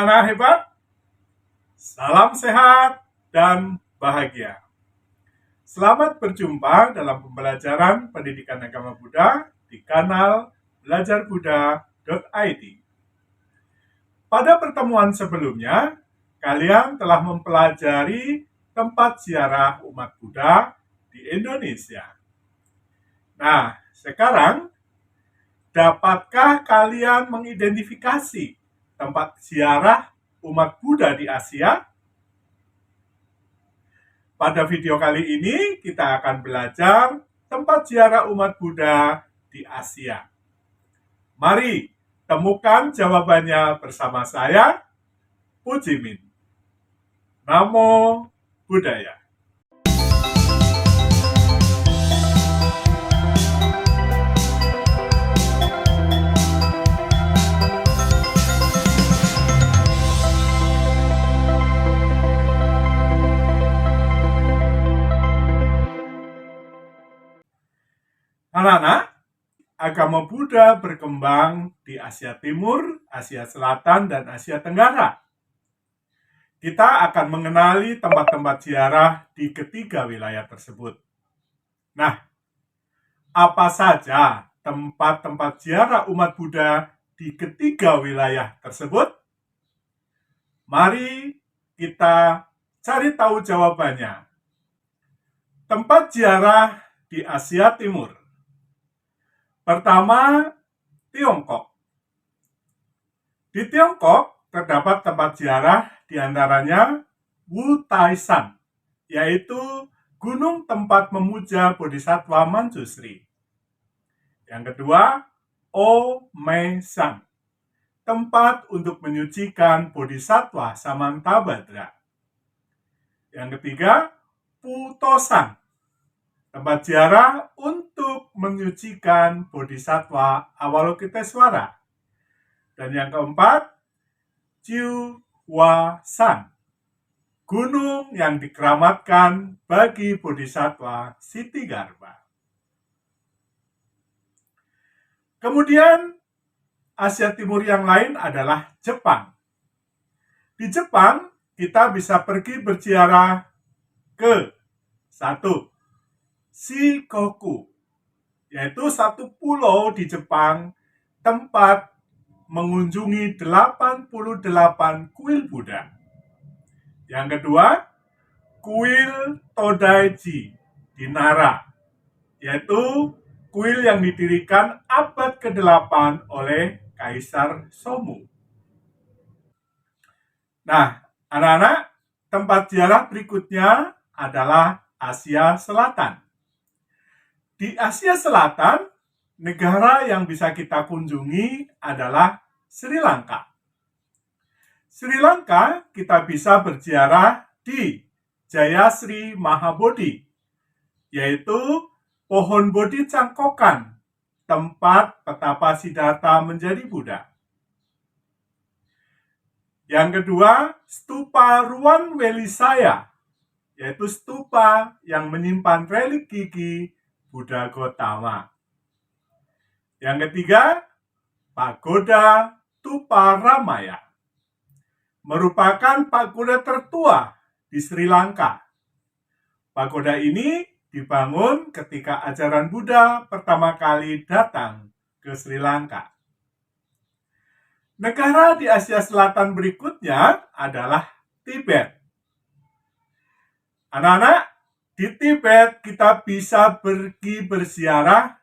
anak-anak hebat, salam sehat dan bahagia. Selamat berjumpa dalam pembelajaran pendidikan agama Buddha di kanal belajarbuddha.id. Pada pertemuan sebelumnya, kalian telah mempelajari tempat ziarah umat Buddha di Indonesia. Nah, sekarang dapatkah kalian mengidentifikasi tempat ziarah umat Buddha di Asia? Pada video kali ini kita akan belajar tempat ziarah umat Buddha di Asia. Mari temukan jawabannya bersama saya, Pujimin. Namo Buddhaya. Anak-anak, agama Buddha berkembang di Asia Timur, Asia Selatan, dan Asia Tenggara. Kita akan mengenali tempat-tempat ziarah di ketiga wilayah tersebut. Nah, apa saja tempat-tempat ziarah umat Buddha di ketiga wilayah tersebut? Mari kita cari tahu jawabannya. Tempat ziarah di Asia Timur. Pertama, Tiongkok. Di Tiongkok terdapat tempat ziarah diantaranya Wu Tai Shan, yaitu gunung tempat memuja Bodhisattva Manjusri. Yang kedua, O Mei Shan, tempat untuk menyucikan Bodhisattva Samantabhadra. Yang ketiga, Pu To Shan, tempat ziarah untuk menyucikan Bodhisattva Avalokitesvara. Dan yang keempat, Jiu Hua Shan, gunung yang dikeramatkan bagi Bodhisattva Ksitigarbha. Kemudian, Asia Timur yang lain adalah Jepang. Di Jepang, kita bisa pergi berziarah ke 1. Shikoku, yaitu satu pulau di Jepang tempat mengunjungi 88 kuil Buddha. Yang kedua, kuil Todaiji di Nara, yaitu kuil yang didirikan abad ke-8 oleh Kaisar Somu. Nah, anak-anak, tempat ziarah berikutnya adalah Asia Selatan. Di Asia Selatan, negara yang bisa kita kunjungi adalah Sri Lanka. Sri Lanka kita bisa berziarah di Jayasri Mahabodhi, yaitu pohon Bodhi cangkokan, tempat petapa Siddhartha menjadi Buddha. Yang kedua, stupa Ruan Welisaya, yaitu stupa yang menyimpan relik gigi Buddha Gotama. Yang ketiga, Pagoda Tuparamaya, merupakan pagoda tertua di Sri Lanka. Pagoda ini dibangun ketika ajaran Buddha pertama kali datang ke Sri Lanka. Negara di Asia Selatan berikutnya adalah Tibet. Anak-anak, di Tibet kita bisa pergi berziarah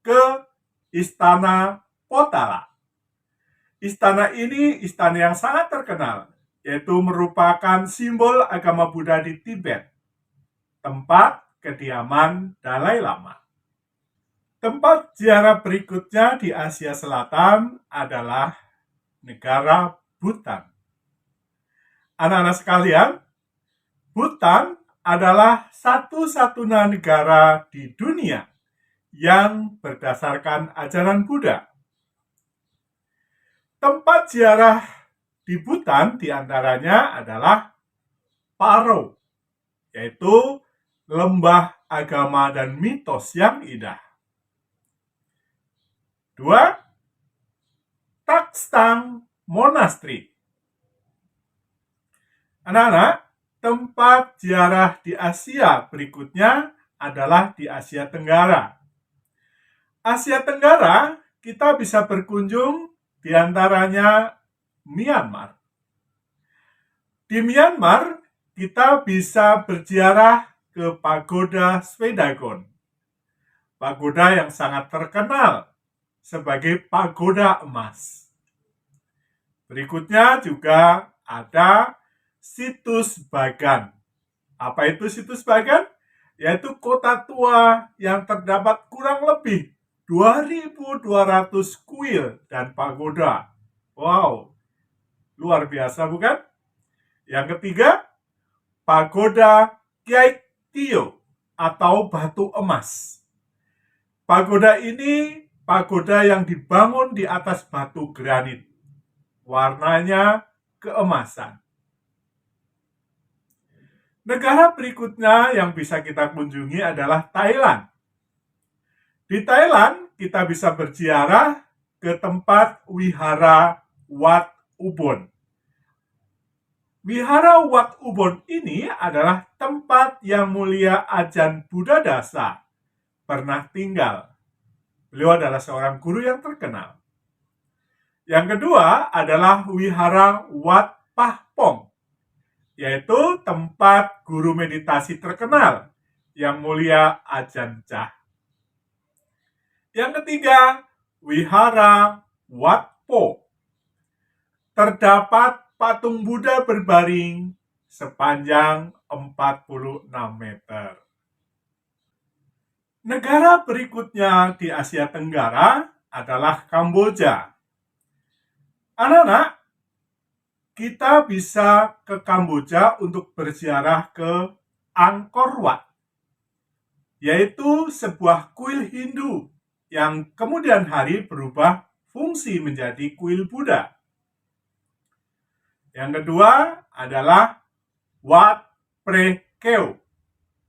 ke Istana Potala. Istana ini istana yang sangat terkenal, yaitu merupakan simbol agama Buddha di Tibet, tempat kediaman Dalai Lama. Tempat ziarah berikutnya di Asia Selatan adalah negara Bhutan. Anak-anak sekalian, Bhutan adalah satu-satunya negara di dunia yang berdasarkan ajaran Buddha. Tempat ziarah di Bhutan diantaranya adalah Paro, yaitu lembah agama dan mitos yang indah. 2. Takstang Monastery, Anak-anak, tempat ziarah di Asia berikutnya adalah di Asia Tenggara. Asia Tenggara, kita bisa berkunjung di antaranya Myanmar. Di Myanmar, kita bisa berziarah ke Pagoda Svedagon. Pagoda yang sangat terkenal sebagai pagoda emas. Berikutnya juga ada situs Bagan. Apa itu situs Bagan? Yaitu kota tua yang terdapat kurang lebih 2.200 kuil dan pagoda. Wow, luar biasa bukan? Yang ketiga, pagoda Kiai Tio atau batu emas. Pagoda ini pagoda yang dibangun di atas batu granit. Warnanya keemasan. Negara berikutnya yang bisa kita kunjungi adalah Thailand. Di Thailand, kita bisa berziarah ke tempat Wihara Wat Ubon. Wihara Wat Ubon ini adalah tempat yang mulia Ajahn Buddhadasa pernah tinggal. Beliau adalah seorang guru yang terkenal. Yang kedua adalah Wihara Wat Pah-pong, yaitu tempat guru meditasi terkenal yang mulia Ajahn Chah. Yang ketiga, Wihara Wat Po. Terdapat patung Buddha berbaring sepanjang 46 meter. Negara berikutnya di Asia Tenggara adalah Kamboja. Anak-anak, kita bisa ke Kamboja untuk berziarah ke Angkor Wat, yaitu sebuah kuil Hindu yang kemudian hari berubah fungsi menjadi kuil Buddha. Yang kedua adalah Wat Pre Keo,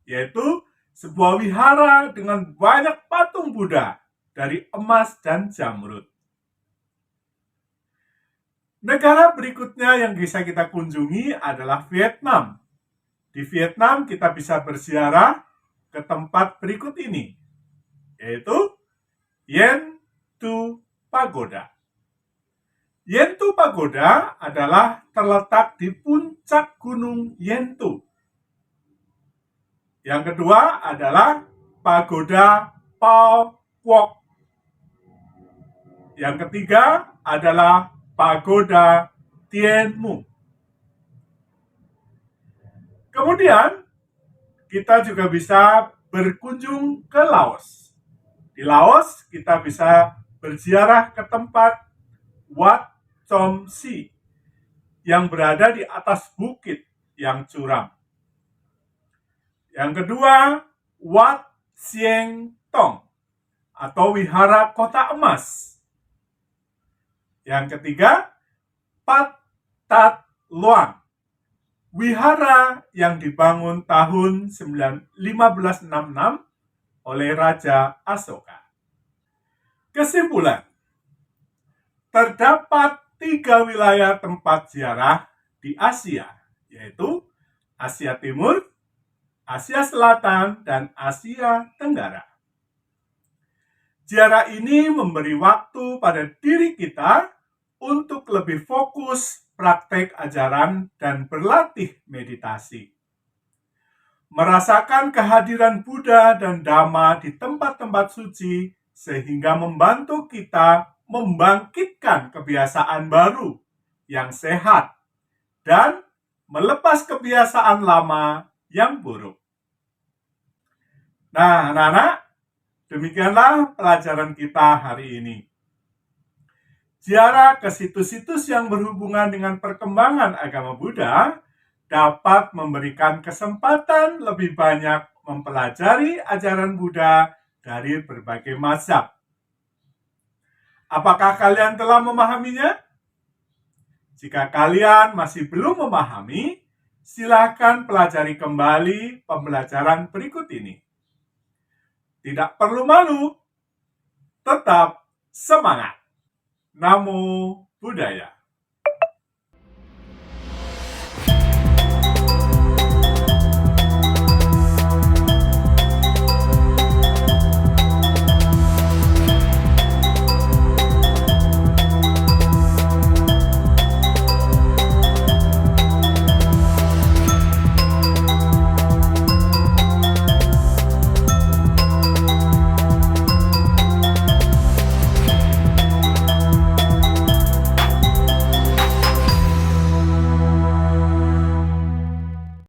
yaitu sebuah wihara dengan banyak patung Buddha dari emas dan zamrud. Negara berikutnya yang bisa kita kunjungi adalah Vietnam. Di Vietnam kita bisa berziarah ke tempat berikut ini, yaitu Yen Tu Pagoda. Yen Tu Pagoda adalah terletak di puncak gunung Yen Tu. Yang kedua adalah Pagoda Pao Kwok. Yang ketiga adalah Pagoda Tien Mu. Kemudian kita juga bisa berkunjung ke Laos. Di Laos kita bisa berziarah ke tempat Wat Chom Si yang berada di atas bukit yang curam. Yang kedua, Wat Sieng Tong atau Wihara Kota Emas. Yang ketiga, Pat Tat Luang, wihara yang dibangun tahun 1566 oleh Raja Asoka. Kesimpulan, terdapat 3 wilayah tempat ziarah di Asia, yaitu Asia Timur, Asia Selatan, dan Asia Tenggara. Ziarah ini memberi waktu pada diri kita untuk lebih fokus praktek ajaran dan berlatih meditasi. Merasakan kehadiran Buddha dan Dhamma di tempat-tempat suci sehingga membantu kita membangkitkan kebiasaan baru yang sehat dan melepas kebiasaan lama yang buruk. Nah, anak-anak, demikianlah pelajaran kita hari ini. Ziarah ke situs-situs yang berhubungan dengan perkembangan agama Buddha dapat memberikan kesempatan lebih banyak mempelajari ajaran Buddha dari berbagai mazhab. Apakah kalian telah memahaminya? Jika kalian masih belum memahami, silakan pelajari kembali pembelajaran berikut ini. Tidak perlu malu, tetap semangat. Namo Buddhaya.